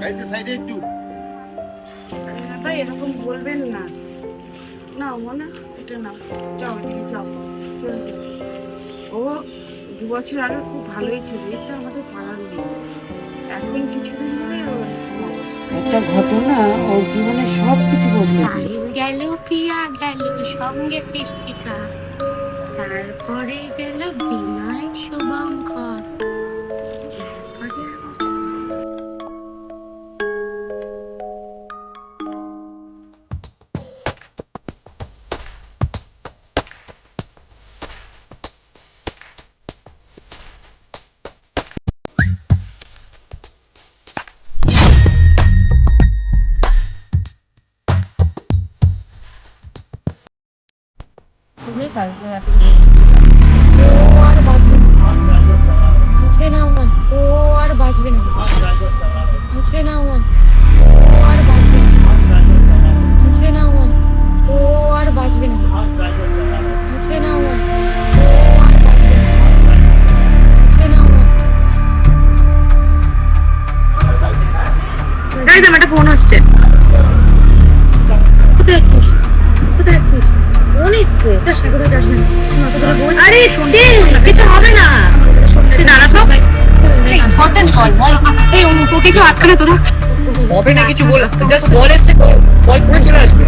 গাড়িতে সাইডে একটু দাদা এরকম বলবেন না। না মনে এটা না, যাও এদিকে যাও, চলে যাও। ও 2 বছর আগে খুব ভালোই ছিল, এটা আমাদের পাড়ার নেই। এখন কিছুদিন ধরে ওর এরকম অবস্থা। একটা ঘটনা ওর জীবনে সবকিছু বদলে দিল। সাহিল গেল, প্রিয়া গেল, সঙ্গে সৃষ্টিকা, তারপরে গেল বিনয় শুভঙ্কর, তারপরে খুবই কালকে রাতে ও আর বাজবে না, বাজবে না আমার, ও আর বাজবে না, বাজবে না আমার, ও আর বাজবে না, বাজবে না আমার, ও আর বাজবে না, বাজবে না আমার, ও আর বাজবে না, বাজবে না আমার। গাইস আমার একটা ফোন আসছে। কোথায় আছিস? কোথায় আছিস? ফোন এসছে। যাস না, কোথায় যাস না। আরে চিল, কিছু হবে না। তুই দাঁড়া তো। ইম্পর্টেন্ট কল ভাই। এই তোকে কেউ আটকানে তোরা? হবে না কিছু বল, জাস্ট বল এসে কল করে চলে আসবে।